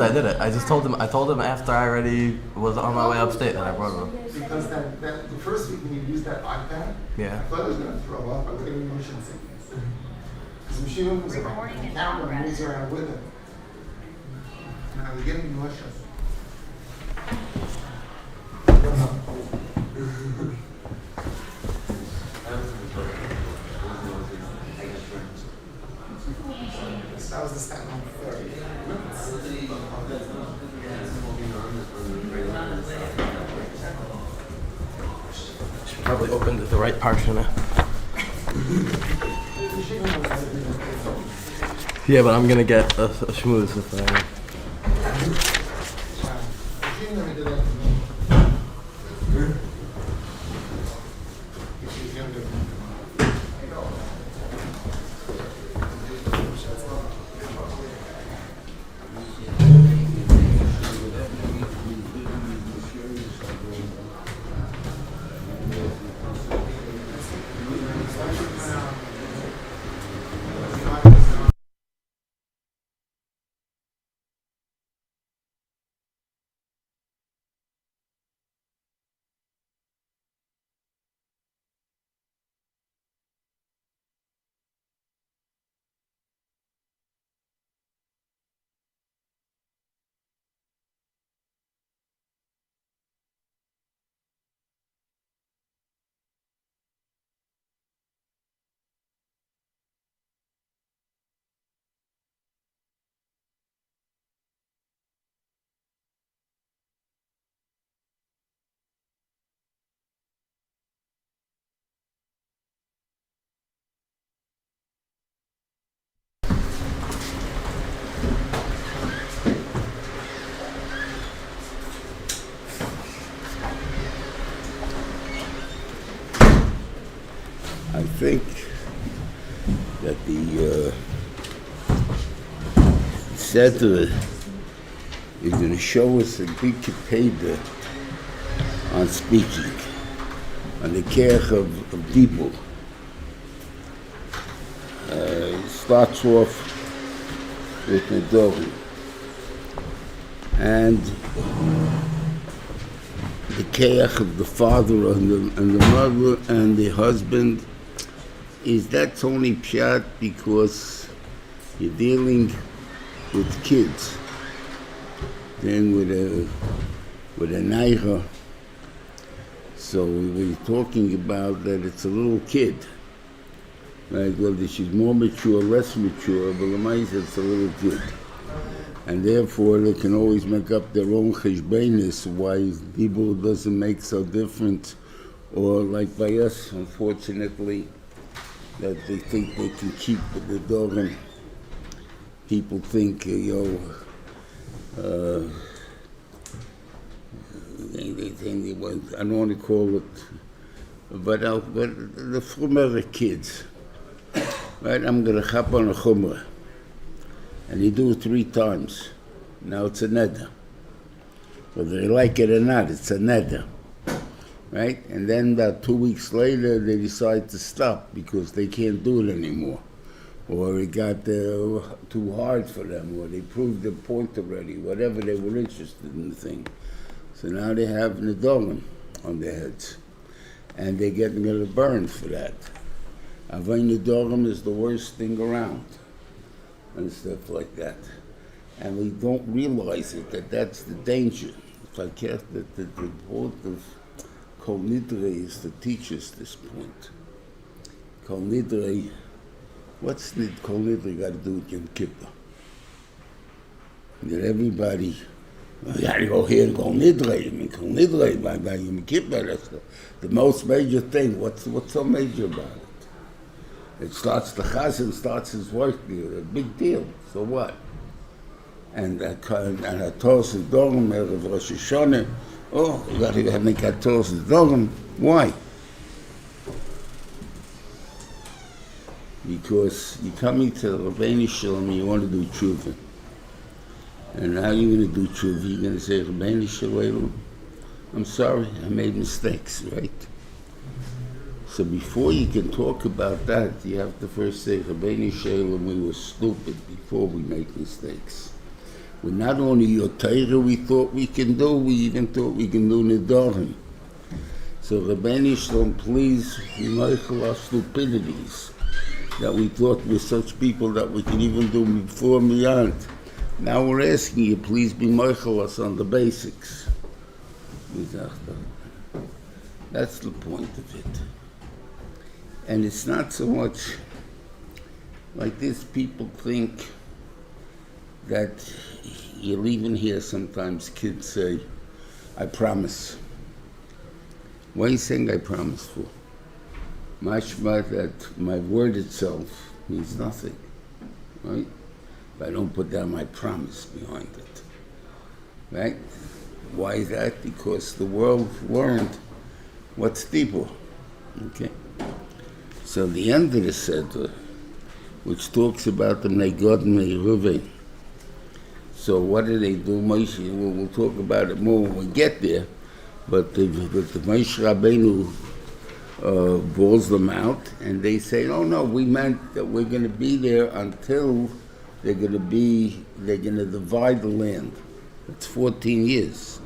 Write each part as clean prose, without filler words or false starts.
I did it. I told him after I already was on my way upstate that I brought him. Because that the first week when you used that iPad, Yeah. I thought I was going to throw up. I was getting motion sickness. Because machine was around, the camera moves around with it. And I was getting nauseous. That was the stat on 30 minutes. Should probably opened the right Parsha now. Yeah, but I'm gonna get a schmooze if I. I think that the Seder is going to show us a big Payda on speaking, on the care of Dibur. It starts off with Nedorim, and the care of the father and the mother and the husband. Is that's only pshat because you're dealing with kids, then with a naira. So we were talking about that it's a little kid, right? Well, she's more mature, less mature, but it's a little kid, and therefore they can always make up their own cheshbenis why Dibur doesn't make so different, or like by us, unfortunately, that they think they can keep the Dorim. People think, they think they want, I don't want to call it, but the Frumer kids, right? I'm going to chop on a chumrah, and you do it 3 times. Now it's a neder. Whether they like it or not, it's a neder. Right? And then about 2 weeks later, they decide to stop because they can't do it anymore. Or it got too hard for them, or they proved their point already, whatever they were interested in the thing. So now they have nedorim on their heads. And they're getting burned for that. Avay nedorim is the worst thing around, and stuff like that. And we don't realize it, that's the danger. If I care that the point of Kol Nidre is to teach us this point. Kol Nidre, what's Kol Nidre got to do with Yom Kippur? That everybody, you got to go here and Kol Nidre. I mean, Kol Nidre by Yom Kippur, that's the most major thing. What's so major about it? It starts, the Chazan starts his work there, a big deal. So what? And Atos and Dorim, Erev Rosh Hashanah, oh, you got to make a Torah Dorim. Why? Because you're coming to Rabbeinu Shalom, you want to do tshuva. And how are you going to do tshuva? You're going to say, Rabbeinu Shalom, I'm sorry, I made mistakes, right? So before you can talk about that, you have to first say, Rabbeinu Shalom, we were stupid before we make mistakes. With not only your Torah we thought we can do, we even thought we can do Nidorim. So Rabbeinu Shalom, please remember our stupidities that we thought we're such people that we can even do before Miyant. Now we're asking you, please be meichel us on the basics. That's the point of it. And it's not so much like this. People think that you'll even hear sometimes kids say, I promise. What are you saying I promise for? Mashma that my word itself means nothing, right? If I don't put down my promise behind it, right? Why is that? Because the world learned what's deeper, okay? So the end of the Seder, which talks about the Negod Reuven. So what do? Moshe, we'll talk about it more when we get there, but the Moshe Rabbeinu balls them out, and they say, oh no, we meant that we're going to be there until they're going to divide the land. It's 14 years.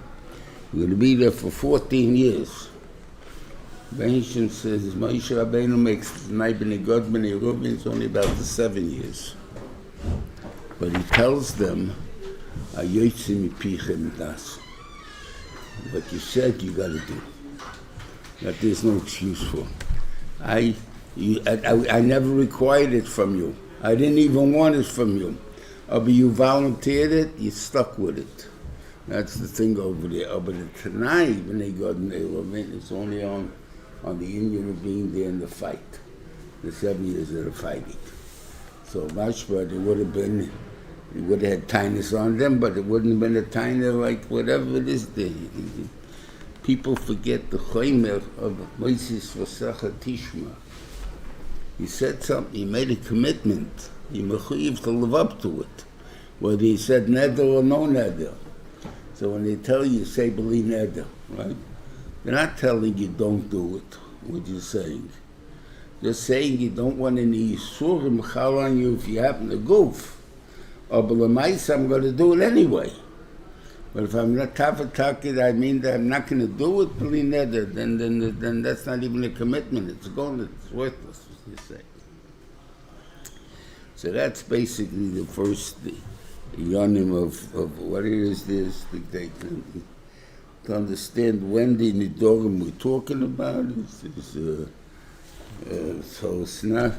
We're going to be there for 14 years. Benishim says, Moshe Rabbeinu makes Bnei God, Bnei Reuven, it's only about the 7 years. But he tells them, Ayotzim Pichem Das. What you said you got to do. That there's no excuse for. I never required it from you. I didn't even want it from you. But you volunteered it, you stuck with it. That's the thing over there. But tonight, when they got in there, it's only on the Indian of being there in the fight. The 7 years of the fighting. So mashma, it would have had tinus on them, but it wouldn't have been a tinus like whatever it is there. People forget the chaymer of Moses Vasacha Tishma. He said something, he made a commitment. He mechuyev to live up to it. Whether he said neder or no neder. So when they tell you, say believe neder, right? They're not telling you don't do it, what you're saying. They're saying you don't want any yisurim chal on you if you happen to goof. Or b'lamaisa, I'm going to do it anyway. But if I'm not tafatakid, I mean that I'm not going to do it, believe neder, then that's not even a commitment. It's gone, it's worthless, you say. So that's basically the first yonim of what it is this to understand when the nidorim we're talking about so it's not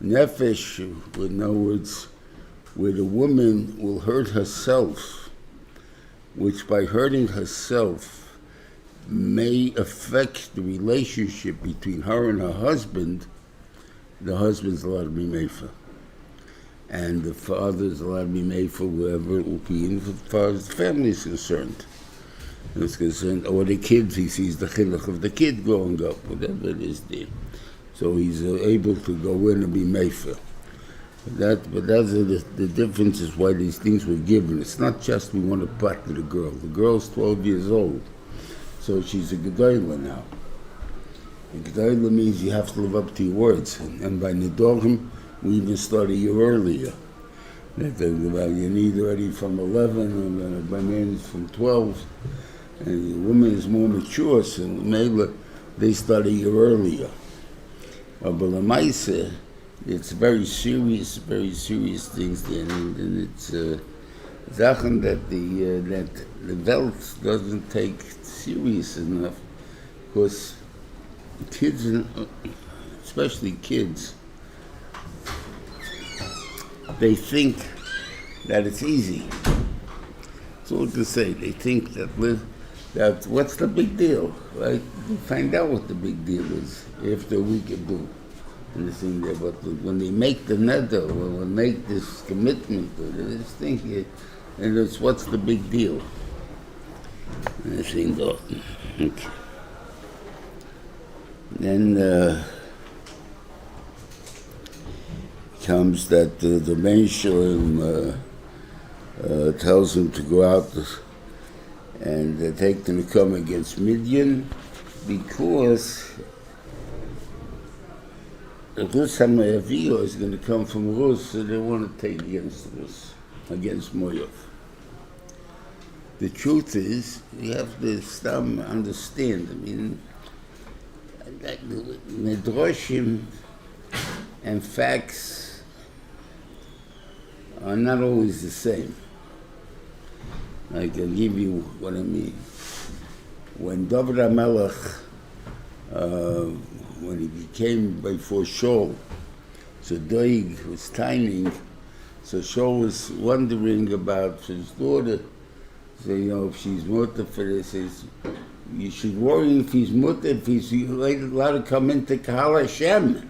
nefesh, in other words, where the woman will hurt herself, which by hurting herself may affect the relationship between her and her husband. The husband's allowed to be mefer, and the father's allowed to be mefer wherever it will be, as far as the family is concerned. It's concerned, or the kids, he sees the chinuch of the kid growing up, whatever it is there. So he's able to go in and be mefer. But that's the difference is why these things were given. It's not just we want to butter the girl. The girl's 12 years old, so she's a gedolah now. A gedolah means you have to live up to your words. And by nidorim, we even start a year earlier. That you need already from 11, and by man is from 12. And the woman is more mature, so they start a year earlier. But Maatos-Maasei, it's very serious things there, and it's Sachen that the Welt doesn't take serious enough, because kids, especially kids, they think that it's easy. That's all to say. They think that what's the big deal, right? You find out what the big deal is after a week or two. And the thing there, but when they make the neder, when they make this commitment, this thing, and it's what's the big deal? And the thing, okay. Then comes that the Menshel tells him to go out and take them to come against Midian, because the Rus HaMoaviyah is going to come from Rus, so they want to take against Rus, against Moav. the truth is, you have to understand. I mean, Midrashim and facts are not always the same. I can give you what I mean. When David HaMelech, when he became before Shaul, so Doeg was tining, so Shaul was wondering about his daughter. So, if she's mutter for this, you should worry if he's mutter, if he's allowed to come into Kahal Hashem,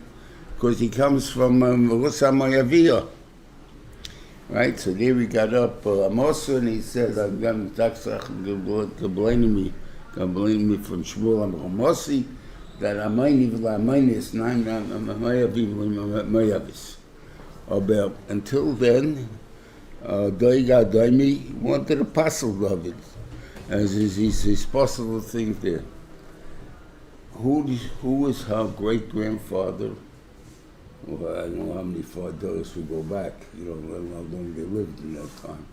because he comes from Rusam. Right? So there he got up Amos, and he said, I'm going to blame me from Shmuel and Ramosi, that until then, Doiga Daimi wanted a puzzle of it, as is his possible thing there. Who was her great-grandfather? Well, I don't know how many fathers will go back, how long they lived in that time,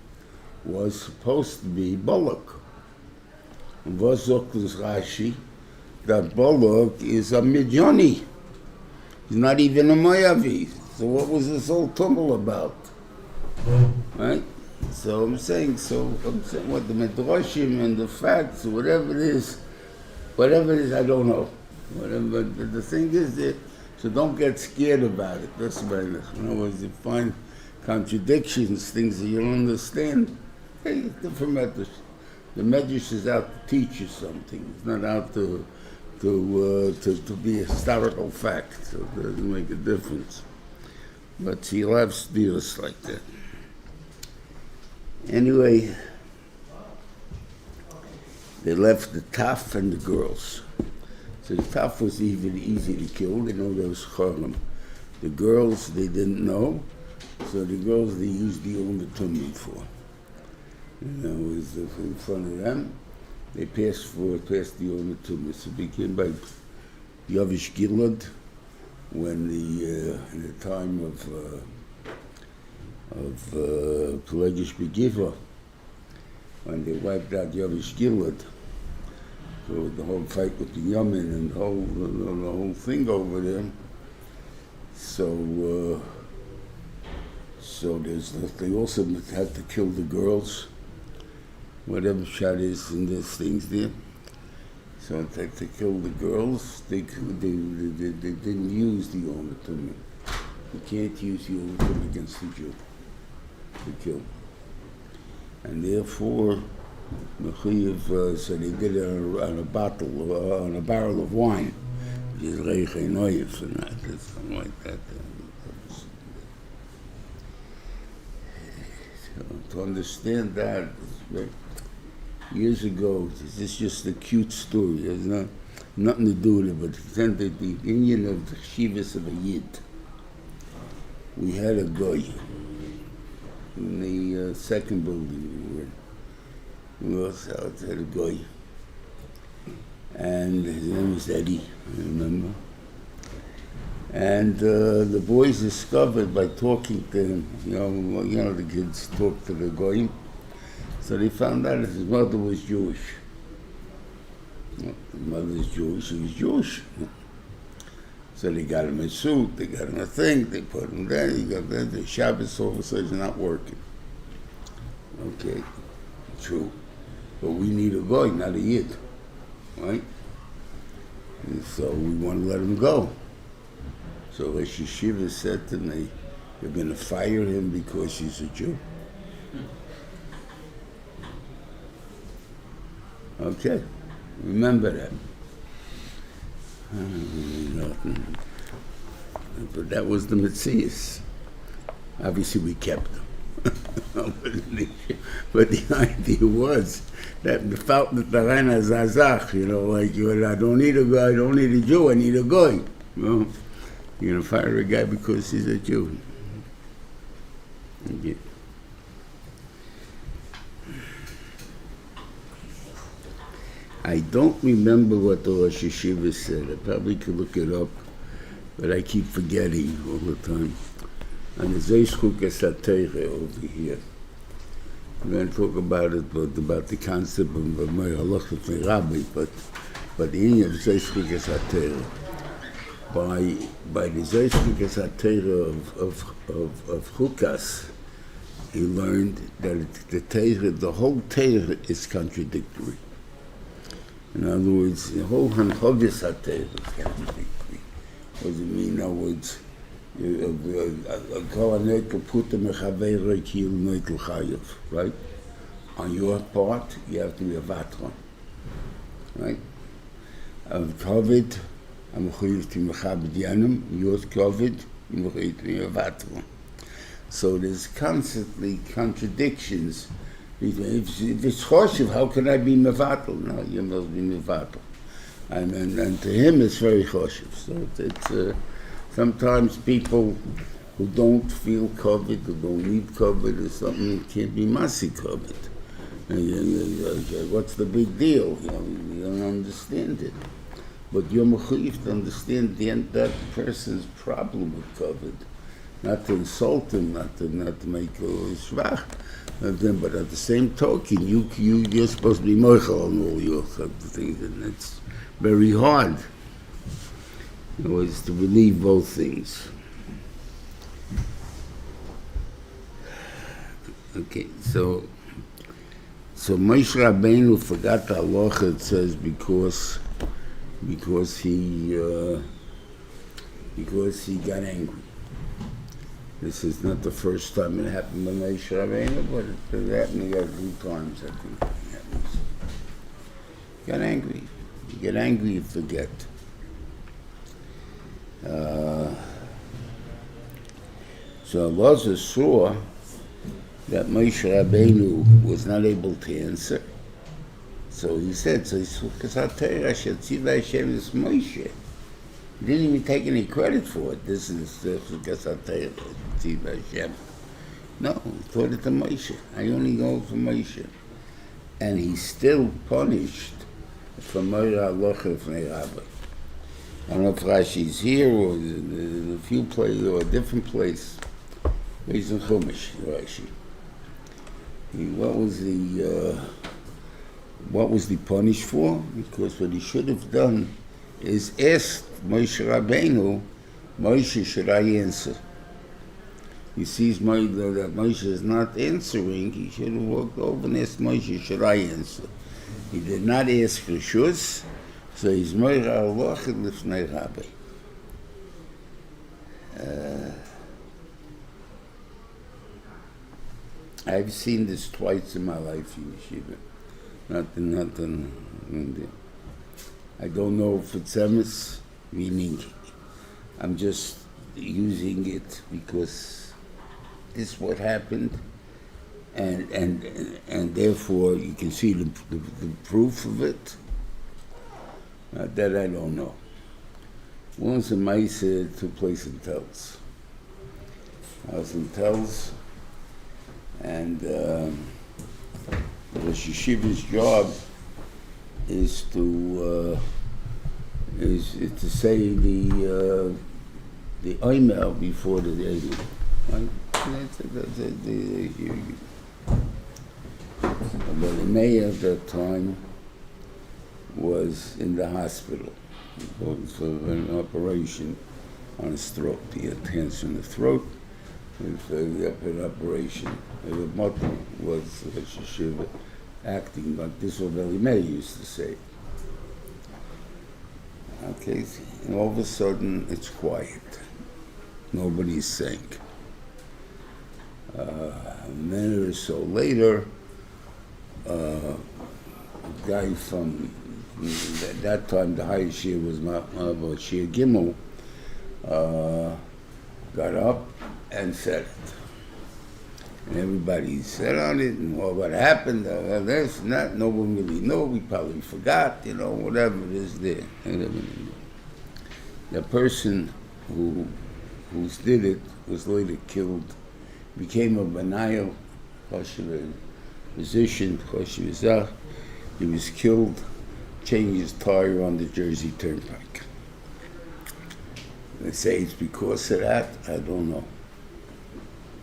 was supposed to be Balak. And Vazok was Rashi, that Balak is a Midyani. He's not even a Moavi. So what was this whole tumble about? Right? So I'm saying what the Midrashim and the facts, whatever it is, I don't know. Whatever, but the thing is that, so don't get scared about it. That's right. In other words, you find contradictions, things that you don't understand. Hey, different medrash. The medrash is out to teach you something. It's not out to be a historical fact. So it doesn't make a difference. But he loves deals like that. Anyway, they left the Taf and the girls. So the Taf was even easy to kill. They know there was Charim. The girls, they didn't know. So the girls, they used the Tumim for. It was in front of them. They passed the Tumim. So it became by Yavish Gilad, when in the time of Pelagish Begiva, when they wiped out Yavish Gilad, so the whole fight with the Yamin and the whole thing over there. So they also had to kill the girls, whatever shot is in these things there. So they had to kill the girls. They didn't use the Tumim. You can't use the Tumim against the Jew to kill. And therefore, so they did it on a barrel of wine, which is Reiche Noyef and that, something like that. So to understand that, years ago, this is just a cute story. It has nothing to do with it, but the Indian of the Shivas of a Yid. We had a guy in the second building we were in. We also had a guy, and his name was Eddie, I remember. And the boys discovered by talking to him, the kids talked to the guy, so they found out that his mother was Jewish. His mother is Jewish, he was Jewish. So they got him a suit, they got him a thing, they put him there, he got there, the Shabbos all of a sudden not working. Okay, true. But we need a guy, not a Yid, right? And so we want to let him go. So Rosh Yeshiva said to me, you're going to fire him because he's a Jew. Okay, remember that. But that was the Metzias. Obviously we kept them. But the idea was that the fact that the Reina Zazach, I don't need a guy, I don't need a Jew, I need a guy. Well, you're going to fire a guy because he's a Jew. Okay. I don't remember what the Rosh Yeshiva said. I probably could look it up, but I keep forgetting all the time. And the Zeishchuk Esatere over here. we're going to talk about it, but about the concept of my halach of rabbi, but the end of Zeischikas HaTorah. By the Zeischikas HaTorah of Chukas, he learned that the whole Torah is contradictory. In other words, the whole Hanchogas HaTorah is contradictory. What does it mean? In other words, right? On your part, you have to be a vatron, right? COVID, I'm going to be mechabed yanim. Yours COVID, I'm going to be a vatron. So there's constantly contradictions. If it's choshev, how can I be mevatel? No, you must be mevatel. And to him, it's very choshev. So it's sometimes people who don't feel covered, who don't need COVID or something, can't be masi covered. What's the big deal? You don't understand it. But you're mechuyev to understand that person's problem with COVID. Not to insult him, not to make shvach of them, but at the same token, you're supposed to be moichel on all your things, and it's very hard. It was to believe both things. Okay, so Moshe Rabbeinu forgot the halacha. It says because he got angry. This is not the first time it happened to Moshe Rabbeinu, but it happened a few times. I think it happens. Got angry. You get angry, you forget. So Allah saw that Moshe Rabbeinu was not able to answer. So he said, because I tell you, I should see that Hashem is Moshe. He didn't even take any credit for it. This is because I tell you, see that Hashem. No, he taught it to Moshe. I only go for Moshe. And he's still punished for Moshe Halacha Fnei Rabbi. I don't know if Rashi's here or in a few places or a different place. He's in Chumash, Rashi. What was the punish for? Because what he should have done is asked Moshe Rabbeinu, Moshe, should I answer? He sees that Moshe is not answering. He should have walked over and asked Moshe, should I answer? He did not ask for shus, so he's Moshe Halacha Lifnei Rabbi. I've seen this twice in my life in yeshiva. Nothing. I don't know if it's emes, meaning I'm just using it because this is what happened, and therefore you can see the proof of it. That I don't know. Once a Maasei took place in Telz. I was in Telz, and the yeshiva's job is to say the oimel before the Eilu. Right? But the mayor at that time was in the hospital for an operation on his throat. He had cancer in the throat. He had an operation. The motto was yeshiva acting, but this was what Mayor used to say. Okay, and all of a sudden it's quiet. Nobody's saying. A minute or so later, a guy from at that time the highest year was Maatos Shiur Gimel, got up and said it. And everybody said on it, and what happened, this and that, no one really knew, we probably forgot, whatever it is there. The person who did it was later killed, became a Benayel, musician, he was killed, changed his tire on the Jersey Turnpike. They say it's because of that, I don't know.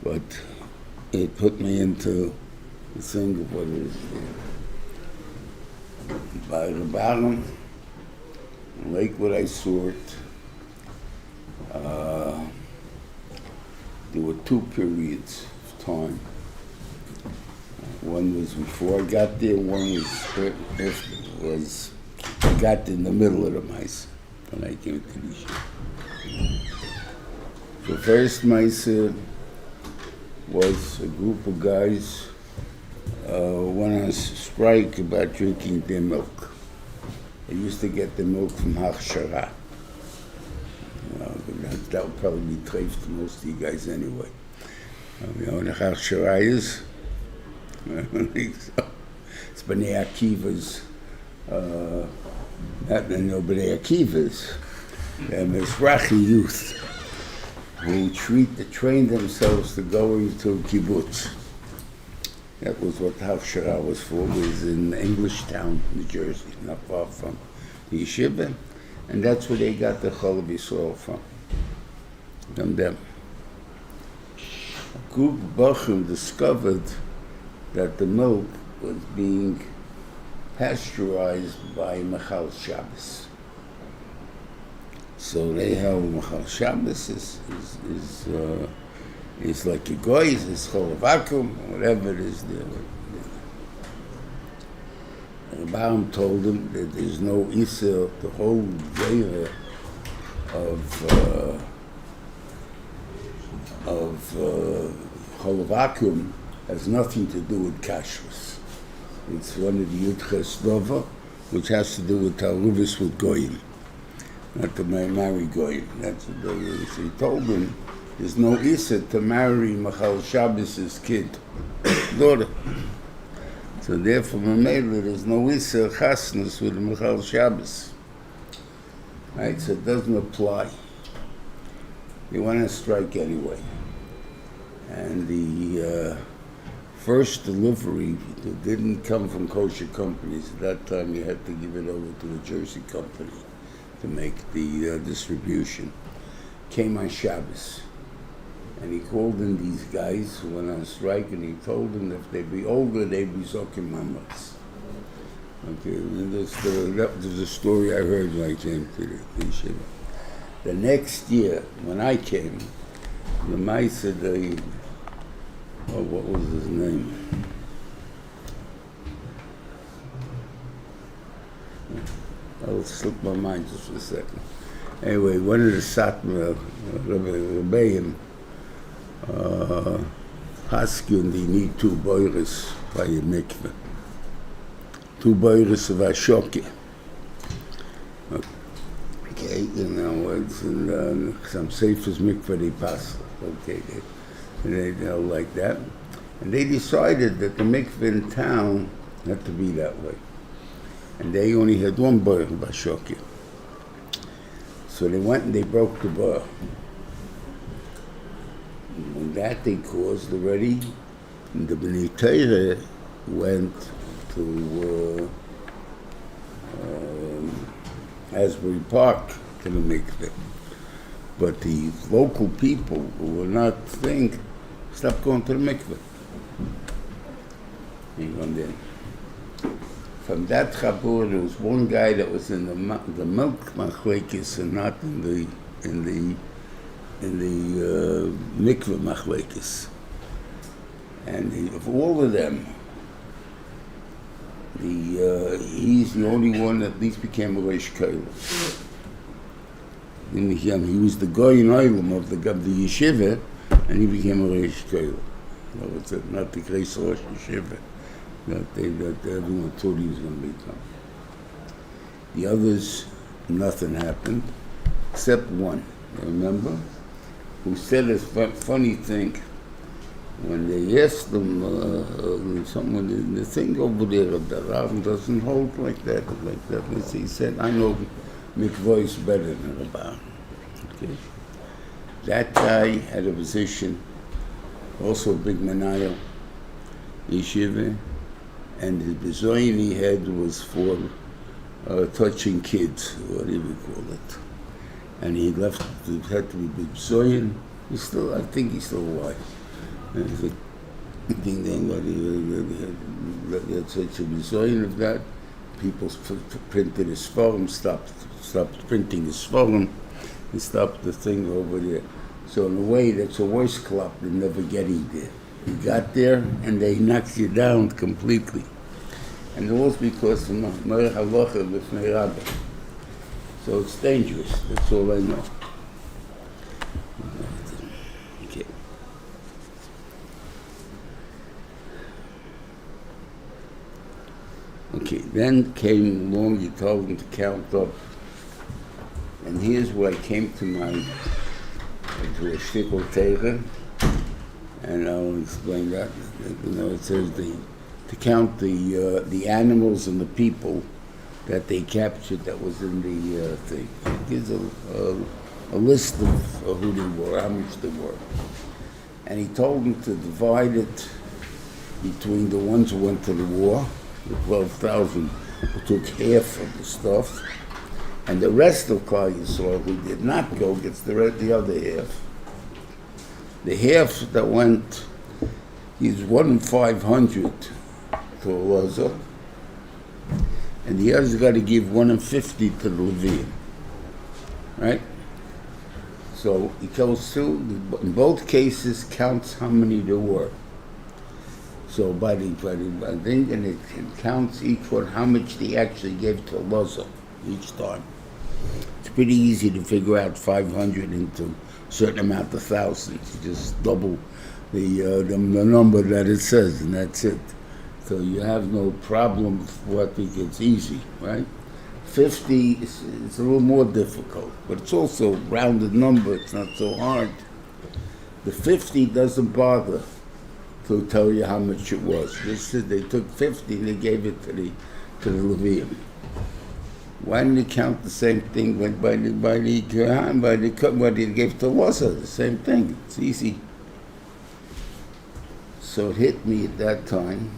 But it put me into the thing of what is by the bottom, Lakewood I saw it. There were two periods of time. One was before I got there, one was after, I got in the middle of the mice when I came to the ship. The first mice was a group of guys went on a strike about drinking their milk. They used to get the milk from Hachshara. That would probably be treif to most of you guys anyway. You know what Hachshara is? I don't think so. It's Bnei Akiva's, not Bnei Akiva's, Mizrahi youth who trained themselves to go into kibbutz. That was what Hachshara was for. It was in Englishtown, New Jersey, not far from the yeshiva. And that's where they got the Chalav Yisrael from them. A group of Bachim discovered that the milk was being pasteurized by Machal Shabbos. So they held Machal Shabbos is like a goy, it's called a vacuum, whatever it is there. And the Baum told him that there's no Isser, the whole Geira of vacuum has nothing to do with kashrus. It's one of the Yudches Dova, which has to do with Taruvis with Goyim, not to marry Goyim. That's what they use. So he told him there's no Issa to marry Machal Shabbos' kid, daughter. So therefore, Mamela, there's no Issa Chasnus with Machal Shabbos. Right, so it doesn't apply. They went on strike anyway. And the first delivery didn't come from kosher companies. At that time, you had to give it over to a Jersey company to make the distribution. Came on Shabbos. And he called in these guys who went on strike, and he told them that if they'd be older, they'd be zokim mamas. Okay, and that was a story I heard when I came to the yeshiva. The next year, when I came, the mice said, what was his name? I'll slip my mind just for a second. Anyway, one of the Satmar, Rebbeim, Haskun, they need 2 boiris by a mikveh. 2 boiris of Ashoke. Okay, you know, it's in some safest mikveh they pass. Okay, they don't like that. And they decided that the mikveh in town had to be that way. And they only had 1 boir of Ashoke. So they went and they broke the boir. And that they caused already, and the Bnei Torah went to Asbury Park to the mikveh. But the local people who were not stopped going to the mikveh. From that chabur, there was one guy that was in the milk machlekes and not in the mikveh machlekes. And of all of them, he's the only one that at least became a reish kollel. He was the goy in oilam of the yeshiva, and he became a reish kollel. Not the great rosh yeshiva that everyone thought he was going to become. The others, nothing happened, except one. Remember? Who said a funny thing. When they asked them, someone, the thing over there of the Rav doesn't hold like that. He said, I know mikvah is better than the Rav. Okay? That guy had a position, also a big manayel, yeshiva, and the bezoyin he had was for touching kids, whatever you call it. And he left, it had to be bezoyin. I think he's still alive. think that's such a design of that. People printed his forum, stopped printing his forum, and stopped the thing over there. So in a way, that's a worse club than never getting there. You got there, and they knocked you down completely. And it was because of Merech Halacha b'fnei Rabbi. So it's dangerous, that's all I know. Okay. Okay, then came along, you told him to count up. And here's where I came to a shtickle teira, and I'll explain that. You know, it says to count the animals and the people that they captured that was in the thing. It gives a list of who they were, how much they were. And he told them to divide it between the ones who went to the war, the 12,000 who took half of the stuff, and the rest of Klal Yisrael who did not go gets the other half. The half that went, he's 1 in 500 to Elazar, and the other's got to give 1 in 50 to the Levium, right? So he goes through, in both cases, counts how many there were. So by the thing, and it counts each one how much they actually gave to Elazar each time. It's pretty easy to figure out 500 into a certain amount of thousands. You just double the number that it says, and that's it. So you have no problem with what it's easy, right? 50 is a little more difficult, but it's also a rounded number. It's not so hard. The 50 doesn't bother to tell you how much it was. This is, they took 50 and they gave it to the Levium. Why didn't they count the same thing by the Kohen, what they gave to Elazar? The same thing. It's easy. So it hit me at that time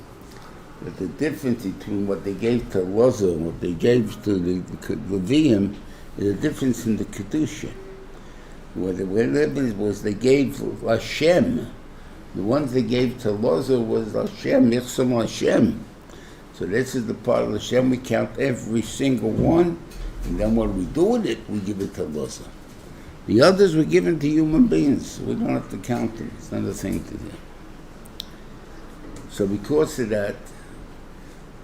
that the difference between what they gave to Elazar and what they gave to the Levium is a difference in the Kedusha. What the difference was they gave Hashem. The ones they gave to Elazar was Hashem, Yichsam Hashem. So this is the part of Hashem, we count every single one, and then what we do with it, we give it to Elazar. The others were given to human beings, so we don't have to count them. It's not a thing to do. So because of that,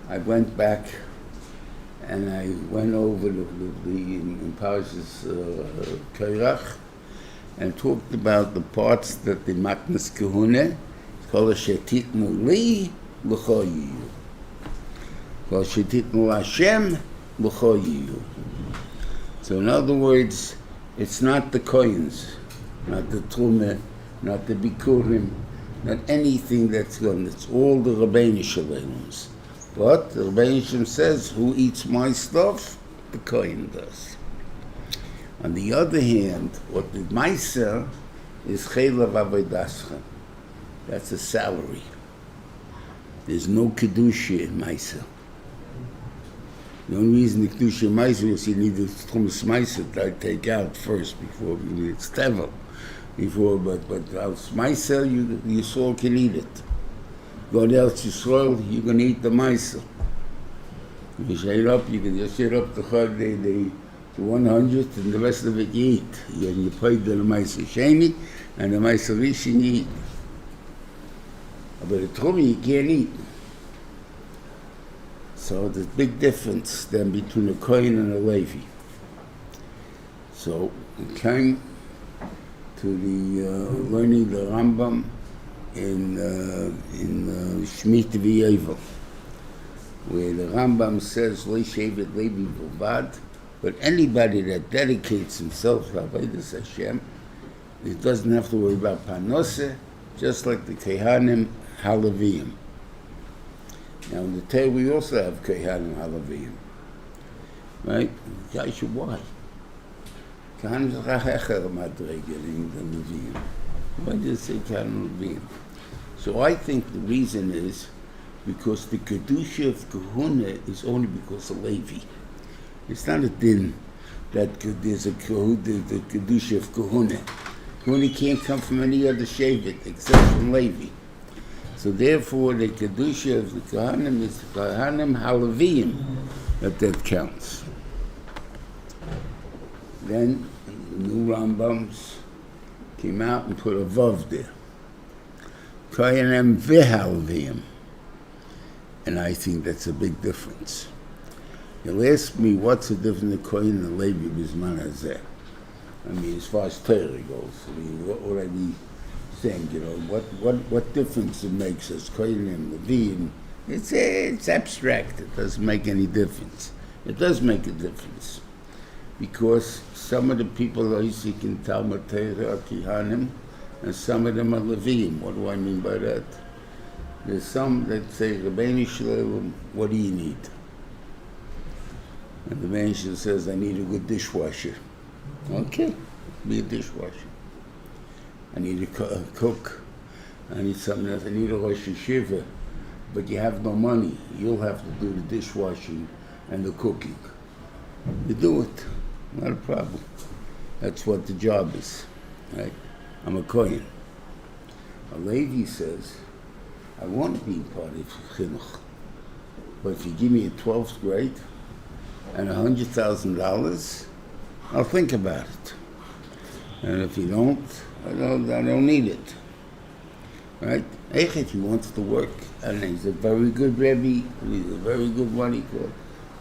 I went back and I went over the Parshas Kairach and talked about the parts that the Matnas Kahuna, it's called Shetitnu Li L'cho Yiyu. Called Shetitnu Hashem L'cho Yiyu. So in other words, it's not the coins, not the Trumah, not the Bikurim, not anything that's gone. It's all the Rabbeinu Shalemus. But the Rabbeinu Shem says, who eats my stuff? The Kohen does. On the other hand, what the Meiser is Chelav Avodaschem. That's a salary. There's no Kedusha in Meiser. The only reason the Kedusha in Meiser is you need the Chumash Meiser to take out first before it's Tevel. Before, but house Meiser, your soul can eat it. God else Yisrael, you can eat the Meiser. You share up, you can just share up the 100th, and the rest of it you eat. You pay the Meiser Sheni, and the Meiser Rishon you eat. But the Trumah you can't eat. So there's a big difference then between a Kohen and a Levi. So it came to the learning the Rambam in Shemitah V'Yovel, where the Rambam says, Lo Shevet Levi V'Vad, but anybody that dedicates himself to Avodas Hashem, he doesn't have to worry about Panoseh, just like the Kehanim Halavim. Now in the Torah we also have Kehanim Halavim, right? Why? Kehanim Zachacher Madregel in the Levim. Why do you say Kehanim Levim? So I think the reason is because the Kedusha of Kahuna is only because of Levi. It's not a din that there's the Kedusha of Kahuna. Kahuna can't come from any other Shevet except from Levi. So therefore, the kedusha of the kohanim is the kohanim halavim, that counts. Then the new Rambams came out and put a vav there. Kohanim v'halavim. And I think that's a big difference. You'll ask me, what's the difference in Kohen and Levi b'zman hazeh? I mean, as far as Torah goes, I mean, what would I be saying, you know, what difference it makes us, Kohen and Levi? And it's abstract, it doesn't make any difference. It does make a difference, because some of the people Isaac in Talmud Torah are Kihanim, and some of them are Leviim. What do I mean by that? There's some that say, Rebbeinu Shalom, what do you need? And the man says, I need a good dishwasher. Okay, be a dishwasher. I need a cook. I need something else. I need a Rosh Yeshiva. But you have no money. You'll have to do the dishwashing and the cooking. You do it. Not a problem. That's what the job is. Right? I'm a Kohen. A Levi says, I want to be part of Chinuch. But if you give me a 12th grade and $100,000, I'll think about it. And if you don't, I don't need it. Right? Echet, he wants to work, and he's a very good Rebbe, he's a very good one, he called,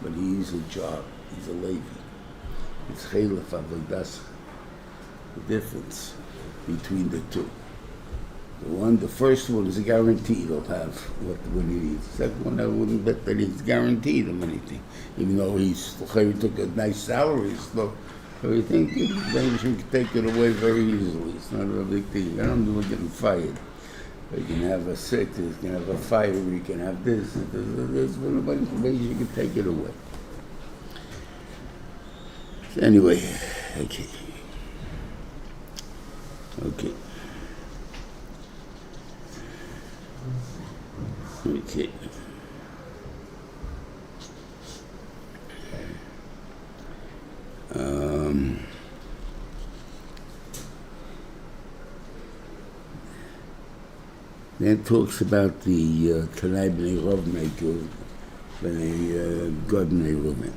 but he's a job, he's a Levi. It's Chelef Avodas, the difference between the two. The first one is guaranteed he'll have what he needs. The second one, I wouldn't bet that he's guaranteed him anything, even though he took a nice salary. So you think maybe he can take it away very easily. It's not a big thing. I don't know we're getting fired. You can have a sick, you can have a fire, you can have this, there's a bunch of ways you can take it away. So anyway, okay. Then talks about the Tanai B'nai Rov Maker, B'nai God B'nai Reuven,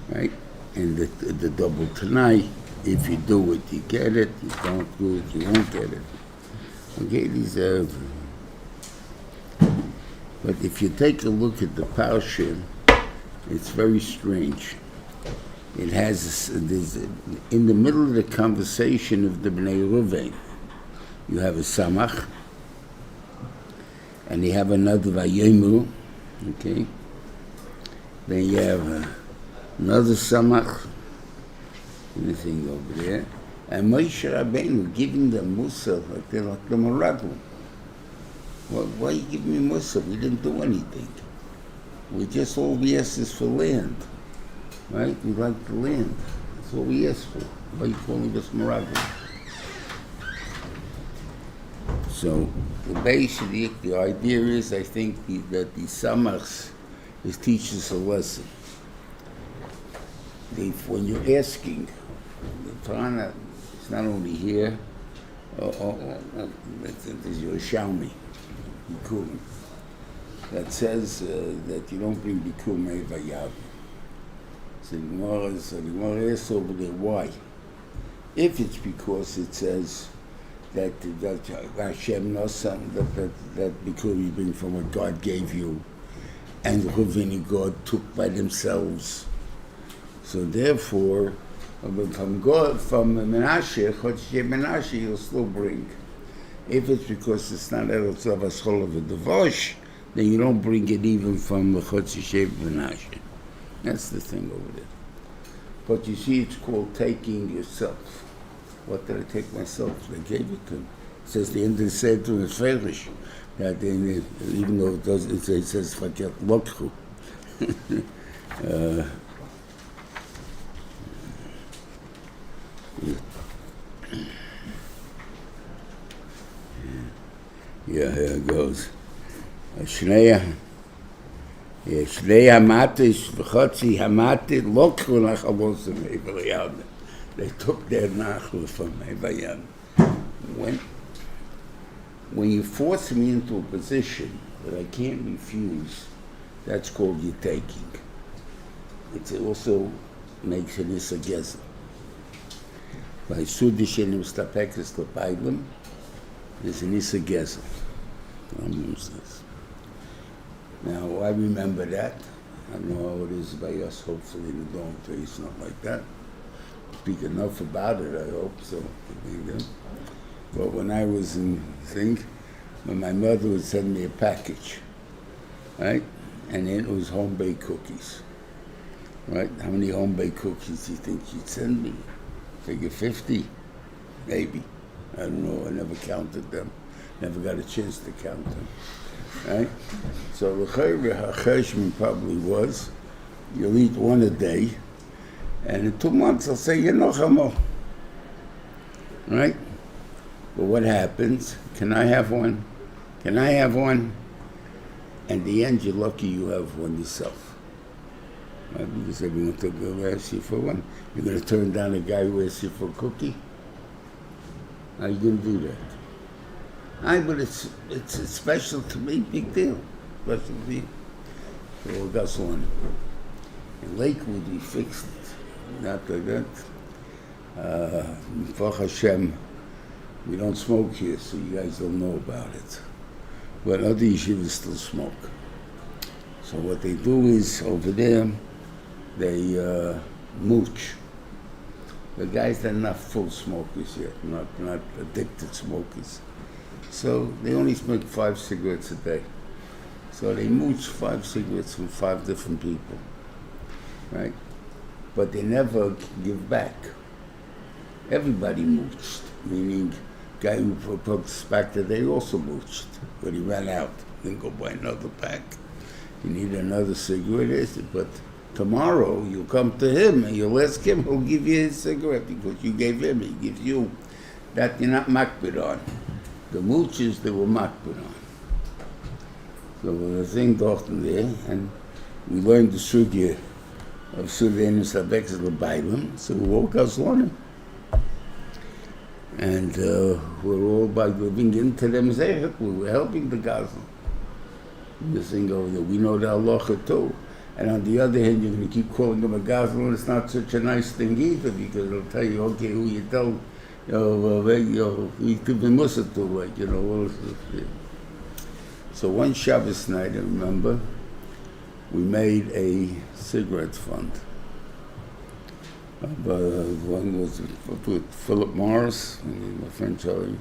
right? And the double Tanai, if you do it, you get it. You don't do it, you won't get it. Okay, these are. But if you take a look at the Parsha, it's very strange. It has in the middle of the conversation of the B'nai Reuven, you have a Samach, and you have another Vayemu, okay? Then you have another Samach, anything over there, and Moshe Rabbeinu giving them Musa like the Meraglim. Well, why you give me Musa? We didn't do anything. We just all we asked is for land, right? We like the land. That's all we asked for. Why you calling us Meraglim? So basically, the idea is, I think, that the Samachs teaches a lesson. When you're asking, the Torah is not only here, there's your Shalmi, Bikurim, that says that you don't bring Bikurim Eva Yad. So the Gemara asks over there, why? If it's because it says that Hashem knows something, that Bikurim you bring from what God gave you, and Reuven and God took by themselves. So therefore, from Menashe, you'll still bring. If it's because it's not Eretz Lavashol of a Devosh, then you don't bring it even from the Chotzi Menashe. That's the thing over there. But you see, it's called taking yourself. What did I take myself? They gave it to him. It says the end of the Seder is Ferish. That even though it says Faket Lokhu. Yeah, here it goes. Shnei Hamatis v'chotzi Hamati lokhu nachavosim Eivayad. They took their nachlu from Eivayad. when you force me into a position that I can't refuse, that's called you taking. It also makes an issa gezel. By Sudishin Ustapekis Lapailim, there's an issa gezel. Now, I remember that. I know how it is by us, hopefully, in the dormitories, not like that. Speak enough about it, I hope so. But when I was in thing, when my mother would send me a package, right? And then it was home-baked cookies, right? How many home-baked cookies do you think she'd send me? Figure 50, maybe. I don't know, I never counted them. Never got a chance to count them, right? So the cheshbon probably was, you'll eat one a day, and in 2 months I'll say, Yenochamo, right? But what happens? Can I have one? Can I have one? In the end, you're lucky you have one yourself. Right? Because everyone took go ask you for one. You're going to turn down a guy who asks you for a cookie? How are you going to do that? But it's special to me, big deal. Special to me. So we got one. In Lakewood, we fixed it. Not like that. Baruch Hashem, we don't smoke here, so you guys don't know about it. But other yeshivas still smoke. So what they do is, over there, they mooch. The guys are not full smokers yet, not addicted smokers. So they only smoke 5 cigarettes a day. So they mooch 5 cigarettes from 5 different people, right? But they never give back. Everybody mooched, meaning guy who put back today also mooched, but he ran out. Then go buy another pack. You need another cigarette, but tomorrow you'll come to him and you'll ask him, he'll give you his cigarette because you gave him, he gives you. That you're not makbid on. The mooches, they were makbid on. So the thing dochten there, and we learned the sugya of Sudan and Sabek's Labailam, so we woke us learning. And we're all by living into them zehek, we were helping the Gaza. The thing over there, we know the halacha too. And on the other hand, you're going to keep calling them a Gaza, and it's not such a nice thing either, because it'll tell you, okay, who you tell, you could be mussar to, like, you know. So one Shabbos night, I remember, we made a cigarette fund. One was with Philip Morris, and my friend Charlie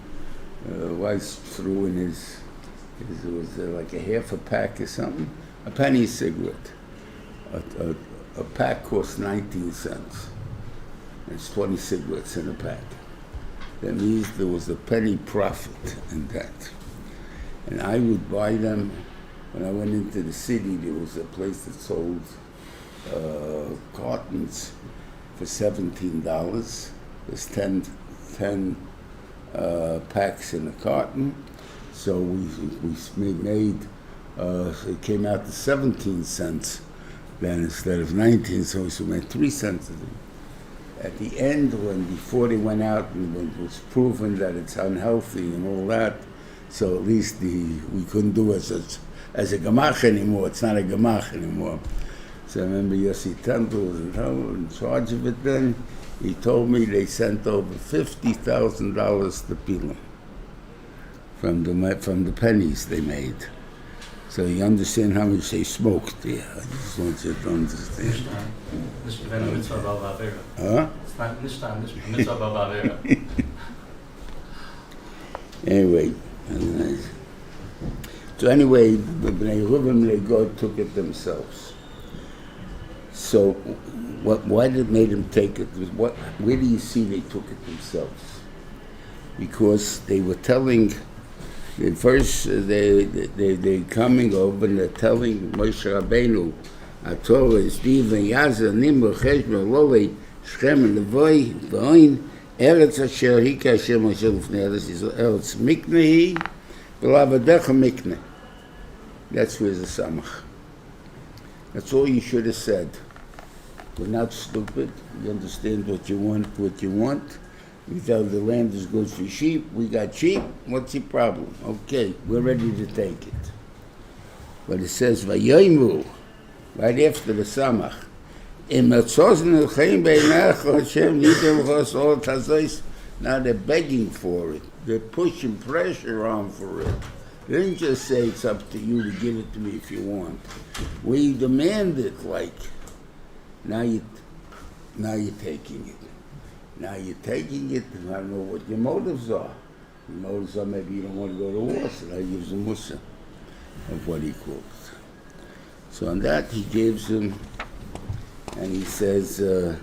Weiss threw in his it was like a half a pack or something, a penny cigarette. A pack cost 19 cents. It's 20 cigarettes in a pack. That means there was a penny profit in that. And I would buy them. When I went into the city, there was a place that sold cartons for $17. There's 10 packs in a carton. So we made, it came out to 17 cents then instead of 19, so we made 3 cents. At the end, before they went out and when it was proven that it's unhealthy and all that, so at least we couldn't do it as a gemach anymore. It's not a gemach anymore. So I remember Yossi Temple was in charge of it then. He told me they sent over $50,000 to Pilam from the pennies they made. So you understand how much they smoked there. I just want you to understand. Huh? Anyway. So anyway, the Bnei Reuven, they God took it themselves. So why did it made them take it? Where do you see they took it themselves? Because they were telling, first they're coming over and they're telling Moshe Rabbeinu, Torah is Stephen Yazer Nimmer Cheshbon Lolei Shchem Levoi V'oin Eretz Asher Hika Asher Moshe Lefnei Eretz Yisrael Eretz Mikne Hi V'lavadecha Mikne. That's where's the samach. That's all you should have said. We're not stupid. You understand what you want, We tell the land is good for sheep. We got sheep. What's your problem? Okay, we're ready to take it. But it says, Vayoimu, right after the Samach, now they're begging for it. They're pushing pressure on for it. They didn't just say it's up to you to give it to me if you want. We demand it like, now you're taking it. Now you're taking it, and I don't know what your motives are. Your motives are maybe you don't want to go to war, so that gives him musa of what he calls. So on that he gives him, and he says, so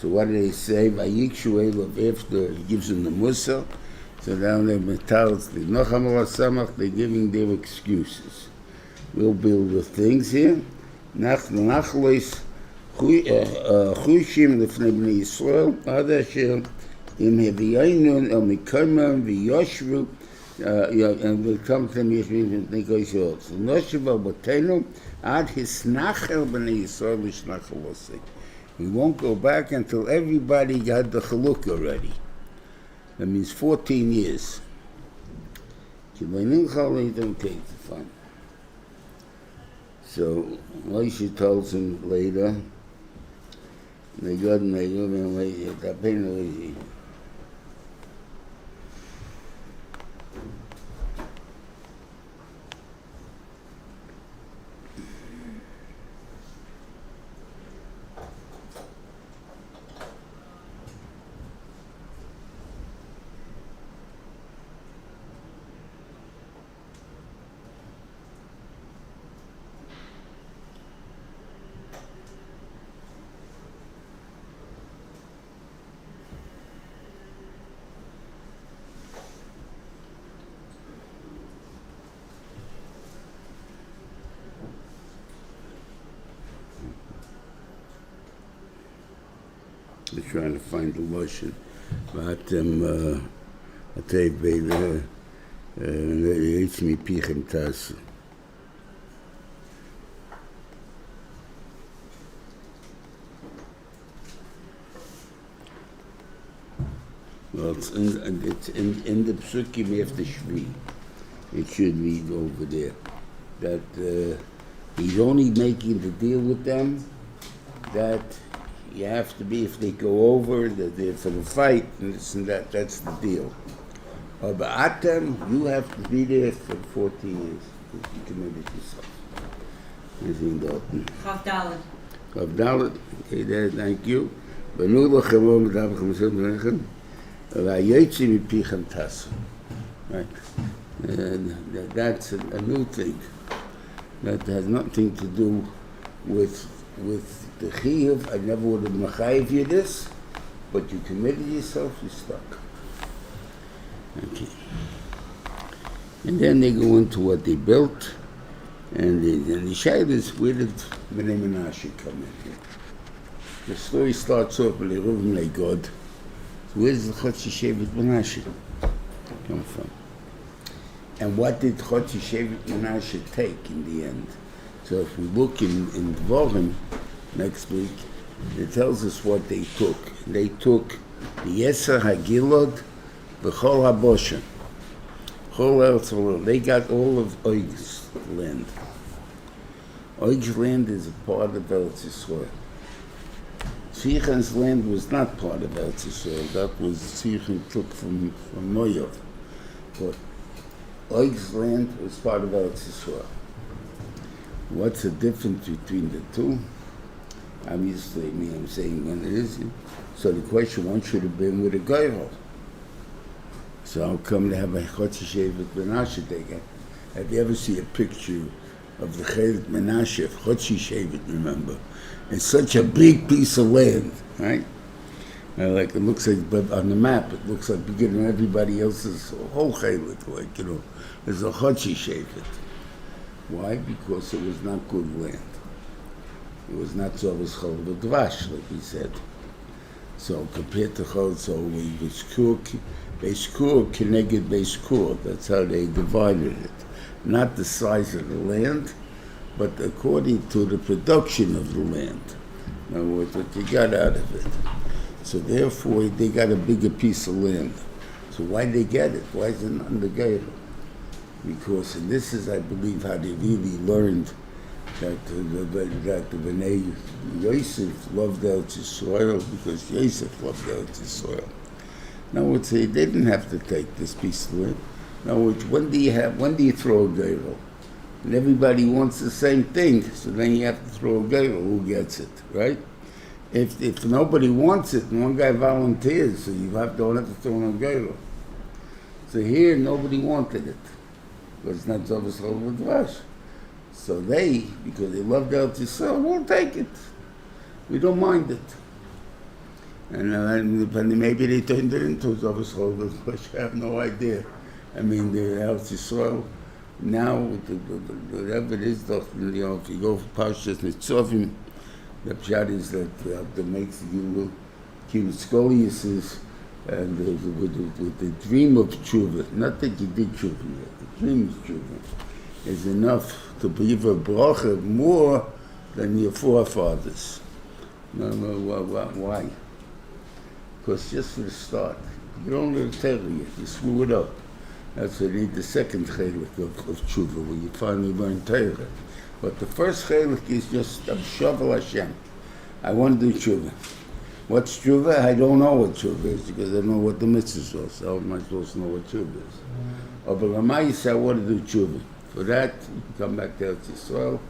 what do they say? After he gives him the musa, so now they're giving their excuses. We'll build the things here. חושים לפני בני ישראל, עד אשר אם הביאנו אל מקומם ויושבו, ולקמתם יושבים לפני כל ישראל. ונושב אבותינו עד הסנחר בני ישראל לשנח הלוסק. We won't go back until everybody got the chaluk already. That means 14 years. כי בינך don't take the fun. So Moshe tells him later, they got and they live in way that pain. They're trying to find the lotion. Vatem atei beile it's mi pichem tas. Well, it's in the psukim of the Shvi. It should read over there that he's only making the deal with them that you have to be, if they go over, that they're for the fight, and this and that, that's the deal. But Atem, you have to be there for 14 years, because you committed yourself. Chav Dalet. Okay, there, thank you. Benu l'chavon b'dav chamisot b'nechem, v'ayotzi mipichem tasu. Right? That's a new thing. That has nothing to do with the chiyuv. I never would have mechayiv you this, but you committed yourself, you're stuck. Okay. And then they go into what they built, and the shayla is, where did Bnei Menashe come in here? The story starts off with Reuven God. So where's the Chotzi Shevet Menashe come from? And what did Chotzi Shevet Menashe take in the end? So if we look in Dvorim next week, it tells us what they took. They took the Yeser HaGilad, the Chol HaBoshen, Chol Eretz Yisrael. They got all of Oig's land. Oig's land is a part of Eretz Yisrael. Tzichan's land was not part of Eretz Yisrael. That was Tzichan took from Moav. But Oig's land was part of Eretz Yisrael. What's the difference between the two? Obviously, I'm saying when it is. So the question, one should have been with a Geirol. So how come they have a Chotzi Shevet Menashe taken? Have you ever seen a picture of the Chevet Menashe, Chotzi Shevet, remember? It's such a big piece of land, right? Like it looks like, but on the map, it looks like beginning of everybody else's whole Chevet, like, there's a Chotzi Shevet. Why? Because it was not good land. It was not Zovas Chol V'Dvash, like we said. So compared to Chol, so we Beiskur Keneged Beiskur. That's how they divided it. Not the size of the land, but according to the production of the land. In other words, what you got out of it. So therefore, they got a bigger piece of land. So why they get it? Why is it not in the Geirah? Because, and this is, I believe, how they really learned that the Bnei Yosef loved Eretz Yisrael because Yosef loved Eretz Yisrael. Now, I would say they didn't have to take this piece of land. Now, when do you throw a Geirah? And everybody wants the same thing, so then you have to throw a Geirah. Who gets it, right? If nobody wants it, and one guy volunteers, so you don't have to throw in a Geirah. So here, nobody wanted it. Because it's not Zovas Chol V'Dvash. So they, because they loved Eretz Yisrael, we'll take it. We don't mind it. And maybe they turned it into Zovas Chol V'Dvash. I have no idea. I mean, the Eretz Yisrael, now, whatever it is, if you go for Parshas Nitzovim, the pshat is that makes you keep scoliosis and with the dream of tshuva, not that you did tshuva yet, the dream of tshuva is enough to give a bracha more than your forefathers. Why? Because just for the start, you don't know the Torah yet, you screw it up. That's why you need the second chelik of tshuva, where you finally learn Torah. But the first chelik is just Shavel Hashem. I want to do tshuva. What's tshuva? I don't know what tshuva is because I don't know what the mitzvahs are. So how am I supposed to know what tshuva is? But Ramayis, I want to do tshuva. For that, you come back to Eretz Yisrael,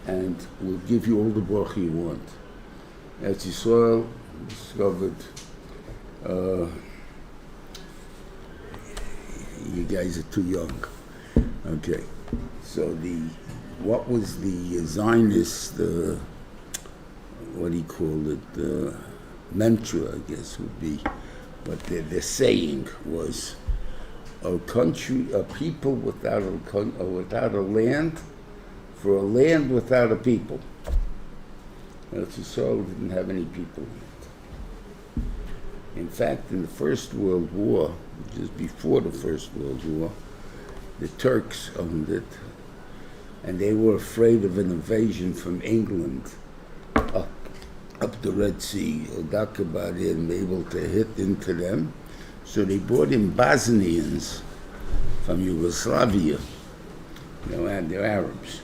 and we'll give you all the bracha you want. Eretz Yisrael discovered. You guys are too young. Okay. So what was the Zionist, what do you call it, mantra, I guess would be, what the saying was, a people without a land, for a land without a people. Eretz Yisrael didn't have any people in it. In fact, in the First World War, which is before the First World War, the Turks owned it, and they were afraid of an invasion from England up the Red Sea, or Dakabad, and be able to hit into them. So they brought in Bosnians from Yugoslavia, and they're Arabs,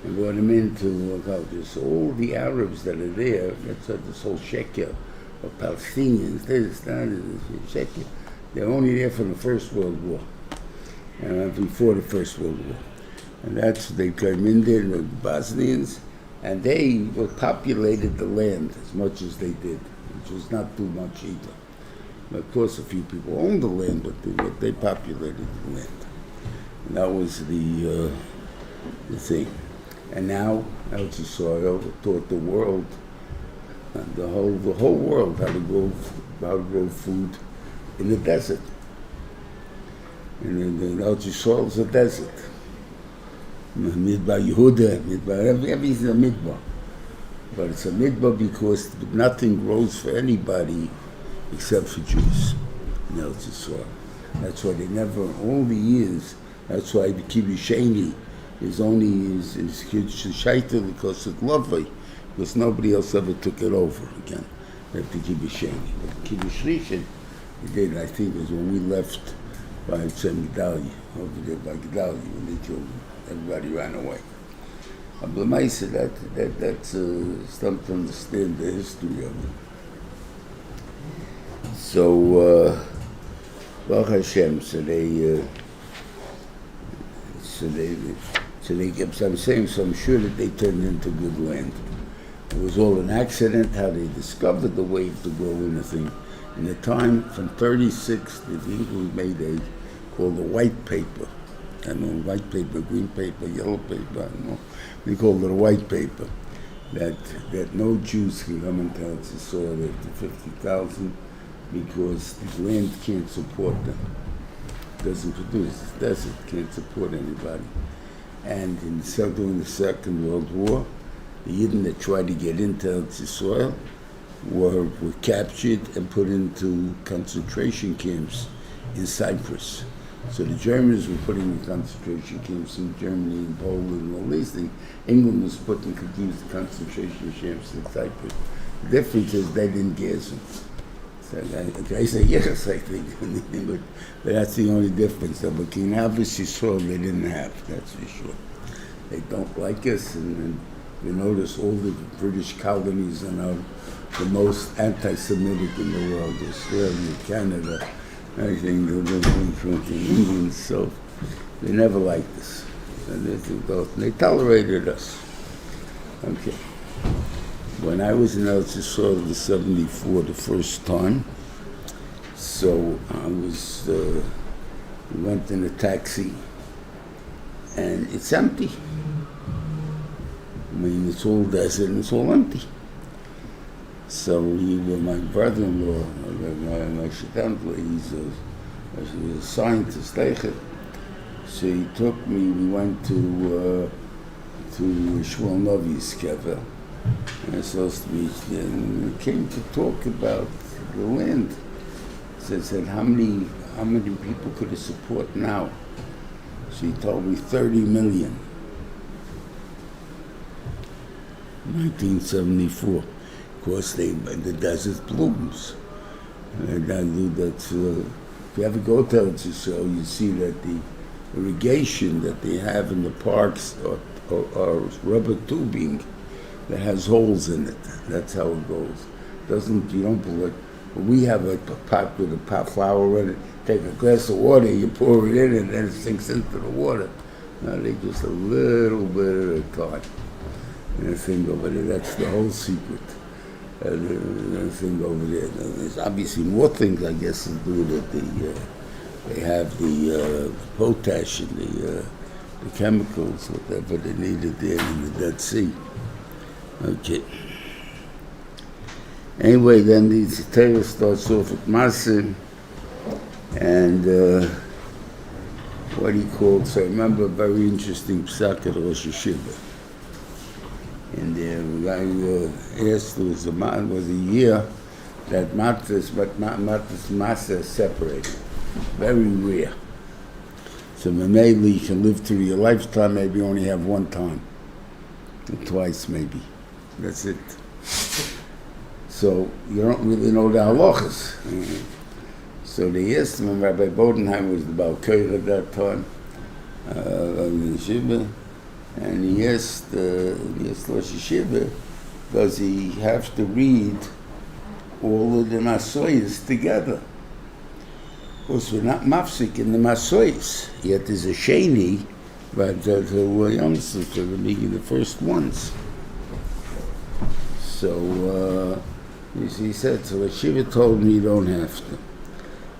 and brought them in to work out this. So all the Arabs that are there, that's this whole shekel of Palestinians, they're only there from the First World War, before the First World War. And they came in there, the Bosnians, and they populated the land as much as they did, which was not too much either. But of course, a few people owned the land, but they populated the land. And that was the thing. And now, Eretz Yisrael taught the world, the whole world, how to grow food in the desert. And Eretz Yisrael is a desert. Midbar Yehuda, everything's a midbar. But it's a midbar because nothing grows for anybody except for Jews in Eretz Yisrael. That's why they never, all the years, that's why the Kiddush Sheni is Kiddush Shaita because it's lovely, because nobody else ever took it over again. They have the Kiddush Sheni. But the Kiddush Rishon, we did, I think, was when we left by Gedalia, over there by Gedalia, when they killed him. Everybody ran away. But that's something to understand the history of it. So, Baruch Hashem, so they kept, I'm saying, so I'm sure that they turned into good land. It was all an accident, how they discovered the way to grow anything. In the time from 36, the English made called the white paper. I know, white paper, green paper, yellow paper, I don't know. We call it a white paper. That no Jews can come into Eretz Yisrael after 50,000 because the land can't support them. It doesn't produce. The desert can't support anybody. And during the Second World War, the Yidden that tried to get into Eretz Yisrael were captured and put into concentration camps in Cyprus. So the Germans were putting in concentration camps in Germany and Poland and all these things. England was putting concentration camps in Cyprus. The difference is they didn't gas them. So I say yes, I think, but that's the only difference. But obviously saw they didn't have, that's for sure. They don't like us, and you notice all the British colonies are now the most anti-Semitic in the world. Australia, Canada, everything, from England, so they never liked us. And they tolerated us. Okay. When I was in Eretz Yisrael in '74 the first time, so I was, we went in a taxi, and it's empty. I mean, it's all desert and it's all empty. So my brother-in-law, my shitantler, he's a scientist, so he took me, we went to Shmuel Novi's kever, and I supposed to be, and we came to talk about the land. So I said, how many people could it support now? So he told me 30 million. 1974. Of course, the desert blooms. That's, if you ever go to Eretz Yisrael, you see that the irrigation that they have in the parks are rubber tubing that has holes in it. That's how it goes. You don't believe. We have a pot with a pot flour in it. Take a glass of water, you pour it in, and then it sinks into the water. Now they just a little bit at a time. And the thing over there, that's the whole secret. The thing over there. There's obviously more things, I guess, to do that they have the potash and the chemicals, whatever they needed there in the Dead Sea. Okay. Anyway, then the Torah starts off with Maasei, and what he called, so I remember a very interesting psak at Rosh Hashanah. And the guy asked, was a year that Maatos-Maasei separated. Very rare. So maybe you can live through your lifetime, maybe only have one time. Or twice maybe. That's it. So you don't really know the halachas. So they asked him, Rabbi Bodenheim was the Baal Koyr at that time, and he asked Rosh Hashanah, does he have to read all of the Maasois together? Of course, we're not mafsik in the Maasois, yet there's a sheni, but the youngsters are the first ones. So he said, so the Shiva told me you don't have to.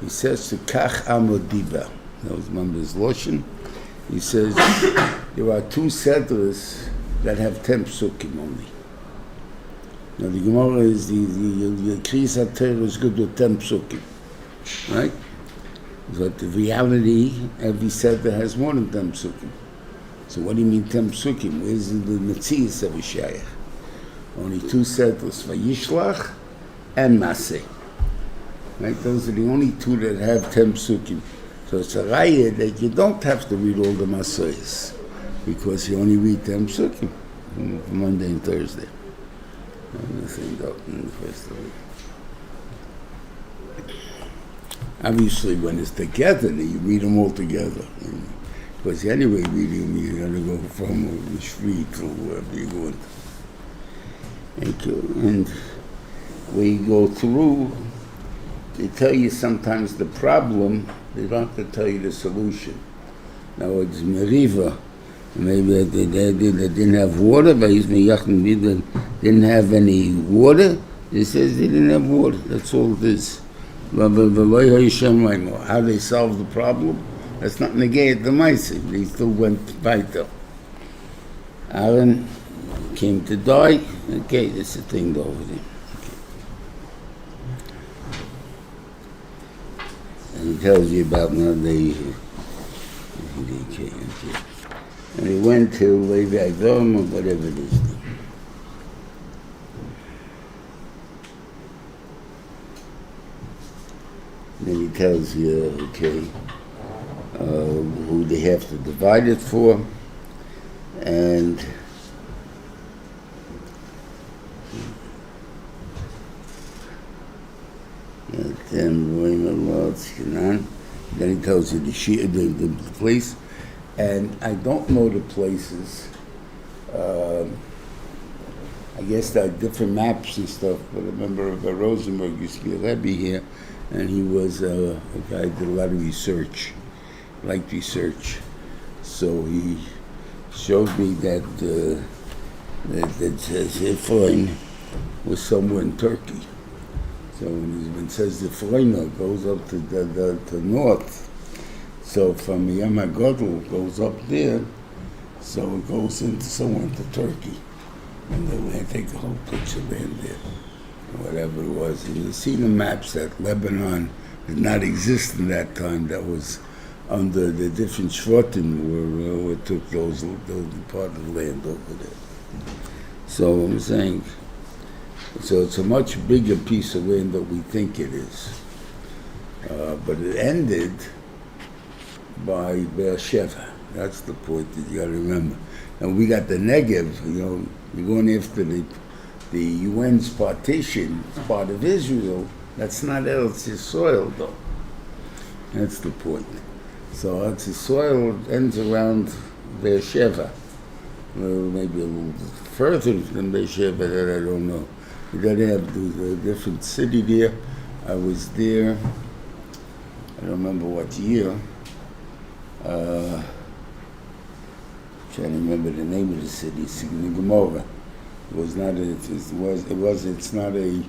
He says to Kach Amodiba, that was Mamba's Loshen. He says there are two sedras that have 10 psukim only. Now the Gemara is the Kriyas HaTorah is good with 10 psukim, right? But the reality, every sedra has more than 10 psukim. So what do you mean 10 psukim? Where's the Metzias of a Shayach? Only two sedras, Vayishlach and Maasei. Right? Those are the only two that have 10 psukim. So it's a raya that you don't have to read all the Maasois because you only read 10 psukim Monday and Thursday. And the thing up in the first of it. Obviously, when it's together, you read them all together. Because anyway, reading them, you're going to go from the street or wherever you're going. Thank you. And we go through. They tell you sometimes the problem, they don't have to tell you the solution. Now it's Meriva, maybe they didn't have water, but didn't have any water. It says they didn't have water, that's all it is. How they solved the problem, that's not negate the Maasei, they still went weiter. Aharon came to die, okay, that's the thing over there. And he tells you about now and he went to Levi Adom or whatever it is. Then he tells you, okay, who they have to divide it for, and Then he tells you the place, and I don't know the places. I guess there are different maps and stuff, but I remember Rosenberg used to be a Rebbe here, and he was a guy who did a lot of research, liked research. So he showed me that Efraim was somewhere in Turkey. So when it says the Phrina goes up to the north, so from Yam HaGadol goes up there, so it goes into somewhere into Turkey. And they take a whole picture of land there, or whatever it was. And you see the maps that Lebanon did not exist in that time. That was under the different Shvatim were took those part of the land over there. So I'm saying, so it's a much bigger piece of land than we think it is. But it ended by Beersheba. That's the point that you got to remember. And we got the Negev, you're going after the UN's partition, it's part of Israel. That's not Eretz Yisrael, though. That's the point. So Eretz Yisrael ends around Beersheba. Maybe a little further than Beersheba, that I don't know. You got to have a different city there. I was there, I don't remember what year. Trying to remember the name of the city. It's in Gomorrah. It's not a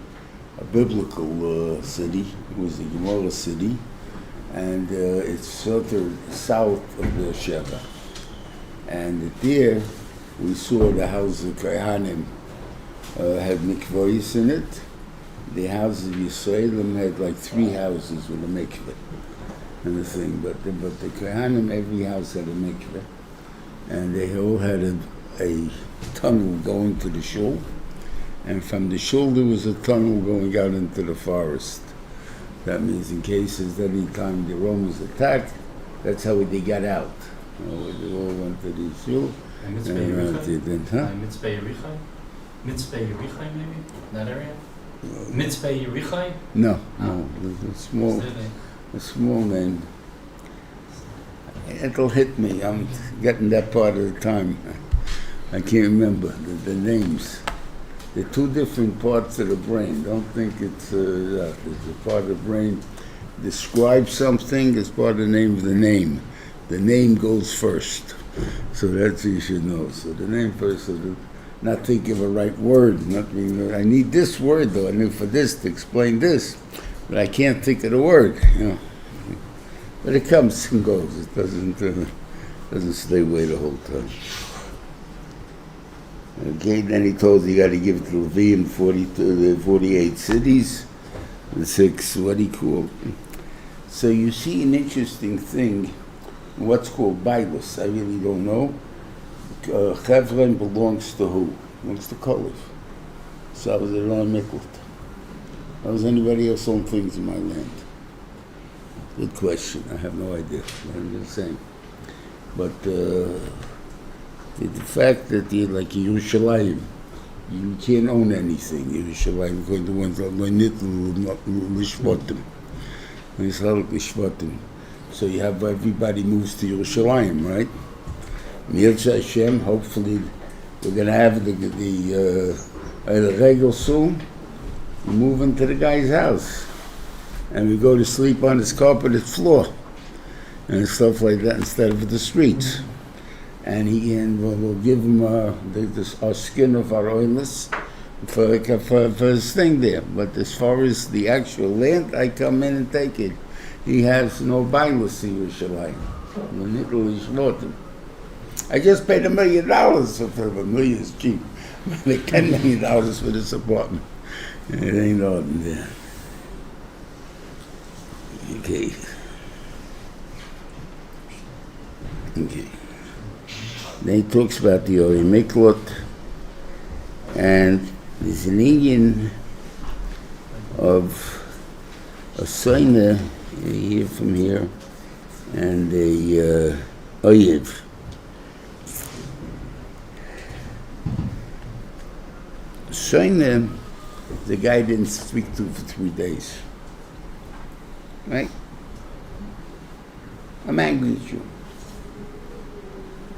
biblical city. It was a Gomorrah city, and it's further south of Beersheba. And there we saw the house of Kohanim had mikvahs in it. The houses of Yisraelim had like 3 houses with a mikvah and the thing, but the Kohanim, every house had a mikvah. And they all had a tunnel going to the shul, and from the shul there was a tunnel going out into the forest. That means in cases any time the Romans attacked, that's how they got out. They all went to the shul. Mitzvah Yerichai? Mitzvah Yerichai maybe? That area? Mitzvah Yerichai? No, a small name. It'll hit me. I'm getting that part of the time. I can't remember the names. They're 2 different parts of the brain. Don't think it's that. It's a part of the brain describes something as part of the name of the name. The name goes first. So that's what you should know. So the name first, so not thinking of a right word. Not being, I need this word though. I need for this to explain this. But I can't think of the word, But it comes and goes. It doesn't stay away the whole time. Okay, then he told you got to give it to Levium 48 cities, the 6, what he called. So you see an interesting thing, what's called Bailus. I really don't know. Chevron belongs to who? Belongs to Kolev. So I was at Ron Mickelt. How does anybody else own things in my land? Good question. I have no idea. I'm just saying. But the fact that you're like Yerushalayim, you can't own anything. Yerushalayim, going to ones that Lishvatim. So you have everybody moves to Yerushalayim, right? Mirza Hashem, hopefully we're going to have the Regel soon. We move into the guy's house. And we go to sleep on his carpeted floor and stuff like that instead of the streets. And we'll give him our skin of our oilers for his thing there. But as far as the actual land, I come in and take it. He has no bailus in Yerushalayim. I just paid $1 million for $1 million is cheap. I paid $10 million for this apartment. It ain't nothing there. Okay. Then he talks about the Ori Miklot, and there's an Indian of a Soina here from here, and a Oyev. Soina, the guy didn't speak to for 3 days. right? I'm angry at you.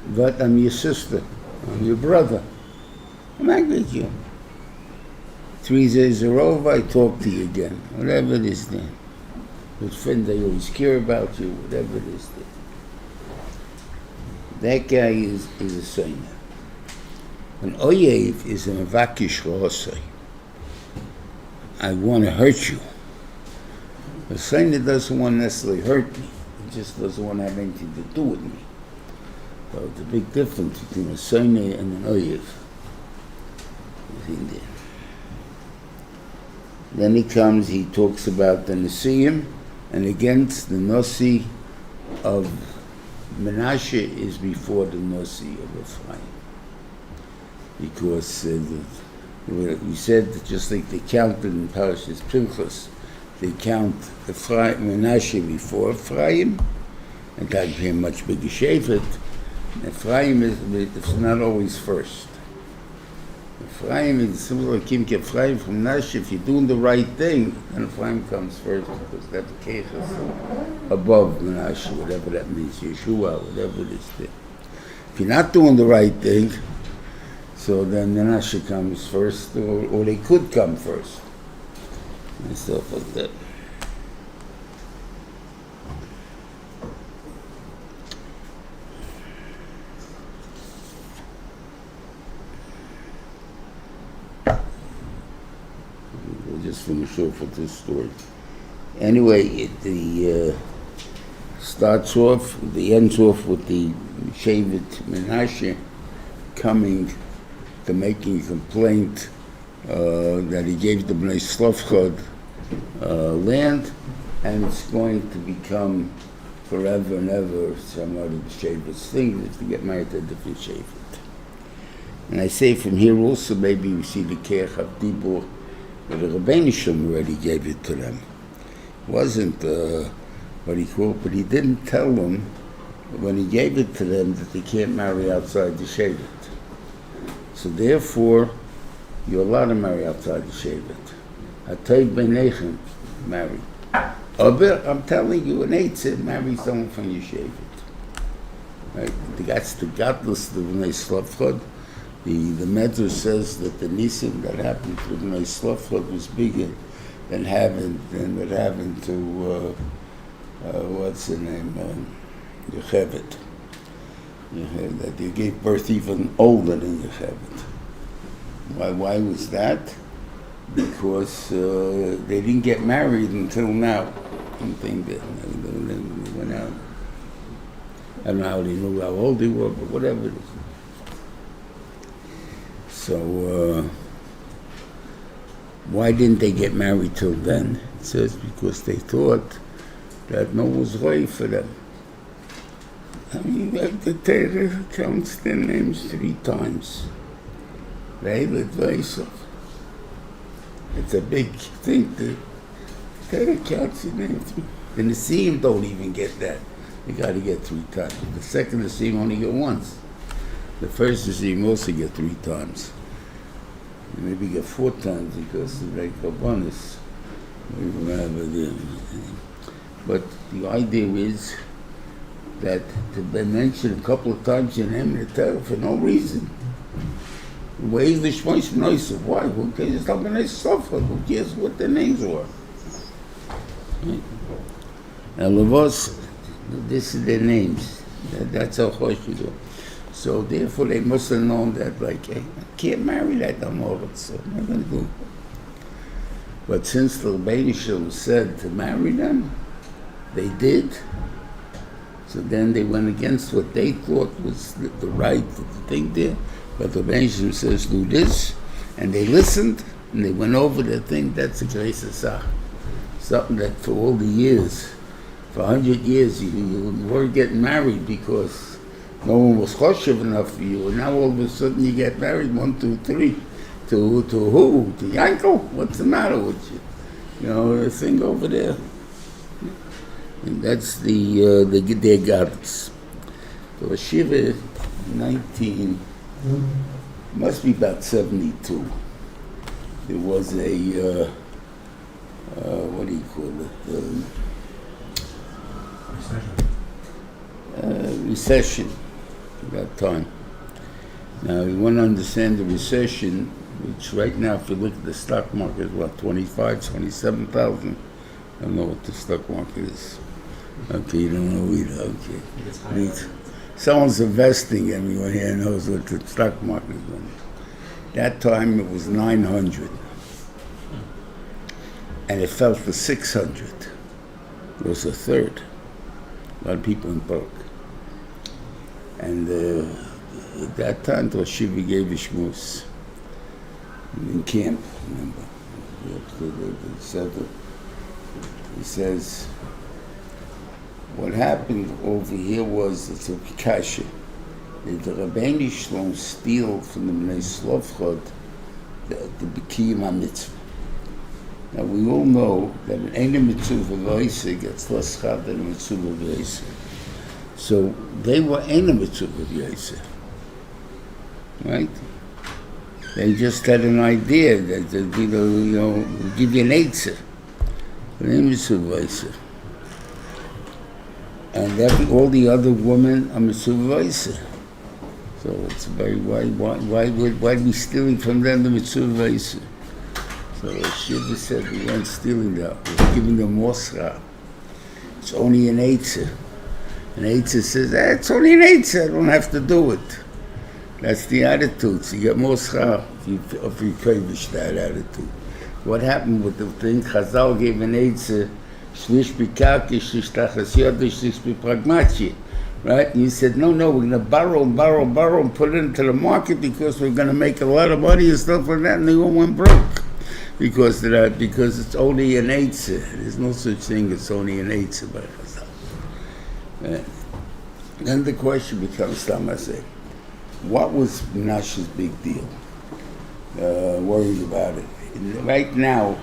But I'm your sister. I'm your brother. I'm angry at you. 3 days are over, I talk to you again. Whatever it is then. With friends, I always care about you, whatever it is then. That guy is a sinner. An oyev is a mevakish rosai. I want to hurt you. A sinner doesn't want to necessarily hurt me. He just doesn't want to have anything to do with me. So it's a big difference between a sinner and an oyev. Then he comes, he talks about the Nesiim, and against the Nasi of Menashe is before the Nasi of Efraim. Because we said that just like they counted in Parshas Pinchas, they count Efraim, Menashe before Ephraim, and that became much bigger shevet. Ephraim is not always first. Ephraim is similar to Ephraim from Nash. If you're doing the right thing, then Ephraim comes first because that's Kechas above Nash, whatever that means, Yeshua, whatever it is there. If you're not doing the right thing, so then Nash comes first, or they could come first, and stuff like that. Finish off with this story. Anyway, it ends off with the Shevet Menashe coming to making a complaint that he gave the Bnei Slofchad land, and it's going to become forever and ever some other Shevet's thing, is to get married to a different Shevet. And I say from here also, maybe we see the Keach of Dibur, but the Rebbeinu Shem already gave it to them. It wasn't what he called, but he didn't tell them when he gave it to them that they can't marry outside the Shevet. So therefore, you're allowed to marry outside the Shevet. Hatayv Beinechem, marry. Aber, I'm telling you, an Eitzah, marry someone from your Shevet. Right? That's the godless of Bnei Slofchad. The Medrash says that the nisim that happened to Bnei Slofchad was bigger than what happened to what's the name, Yocheved. That they gave birth even older than Yocheved. Why was that? Because they didn't get married until now. They went out. I don't know how they knew how old they were, but whatever it is. So, why didn't they get married till then? It says because they thought that no one was right for them. I mean, the Torah counts their names 3 times. It's a big thing. The Torah counts your names. The Nesiim don't even get that. You got to get 3 times. The second Nesiim only get once. The first Nesiim also get 3 times. You maybe get 4 times because of like a bonus. But the idea is that to be mentioned a couple of times in name in the Torah for no reason. Why? Who cares? It's not Bnei Slofchad. Who cares what their names were? Now, Levos, this is their names. That's how chosh you do. So therefore, they must have known that, like, hey, I can't marry that Amorit, so what am I going to do? But since the Rebbeinu Shem said to marry them, they did. So then they went against what they thought was the right thing there. But the Rebbeinu Shem says, do this. And they listened, and they went over the thing. That's a grace of Sach. Something that for all the years, for 100 years, you weren't getting married because no one was choshev enough for you. And now all of a sudden you get married, 1, 2, 3. To who? To Yaakov? What's the matter with you? You know, the thing over there. And that's their goddess. So Shiva, 19, must be about 72. There was a, what do you call it? Recession at that time. Now, you want to understand the recession, which right now, if you look at the stock market, what, 25, 27,000? I don't know what the stock market is. Okay, you don't know either. Okay. It's higher. Someone's investing, everyone here knows what the stock market is doing. That time it was 900. And it fell to 600. It was a third. A lot of people in broke. And at that time, the Shiva gave a shmuz in camp, remember? He says, what happened over here was, it's a kasha, that the Rabbeinu Shlom steal from the Bnei Slavchot the B'kiyim HaMitzvah. Now we all know that an Ein Mitzvah V'Yosef gets less chad than a Mitzvah V'Yosef. So they were Ein Mitzvah V'Yosef, right? They just had an idea that we'll give you an eitzah, an Ein Mitzvah V'Yosef. And all the other women are Mitzvah V'Yosef. So it's very, why be stealing from them the Mitzvah V'Yosef? So Shiva said we weren't stealing that, we're giving them more schar. It's only an eitzah. An eitzah says, it's only an eitzah, I don't have to do it. That's the attitude. So you get more schar if you curvish that attitude. What happened with the thing? Chazal gave an eitzah, shlish b'karki, shlish tachas yodah, shlish b'pragmachi. Right? And you said, no, we're going to borrow and put it into the market because we're going to make a lot of money and stuff like that, and they all went broke. Because of that, because it's only an eitzah. There's no such thing, it's only an eitzah by Chazal. Then the question becomes, what was Menashe's big deal? Worrying about it. Right now,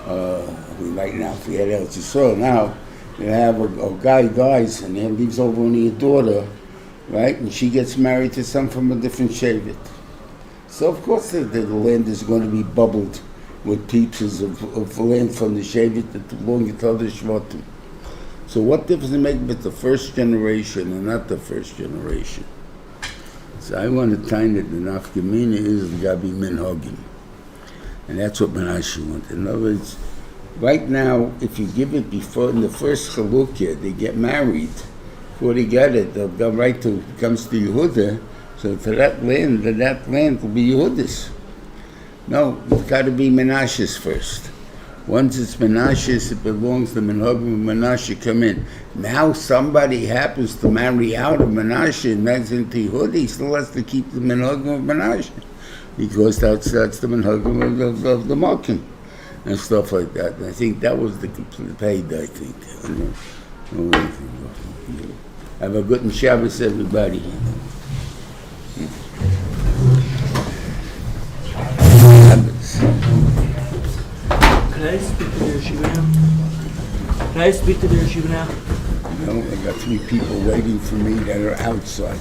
if we had Eretz Yisrael now, you have a guy dies and he leaves over only a daughter, right? And she gets married to some from a different shevet. So of course the land is going to be bubbled with pieces of land from the shevet that belong to other shvatim. So what difference does it make with the first generation and not the first generation? So I want to tell you that the nafkamina is the Gabi Minhagim. And that's what Menashe wanted. In other words, right now, if you give it before, in the first Chalukah, they get married, before they get it, they'll go right to, it comes to Yehuda, so to that land will be Yehuda's. No, it's got to be Menashe's first. Once it's Menashe's, it belongs to Menhagim and Menashe come in. Now somebody happens to marry out of Menashe and that's into Yehuda, he still has to keep the Menhagim of Menashe, because that's the Menhagim of the Malkim and stuff like that. And I think that was the complete Payday, I think. Have a good Shabbos, everybody. Can I speak to the yeshiva now? Can I speak to the yeshiva now? No, I got 3 people waiting for me that are outside.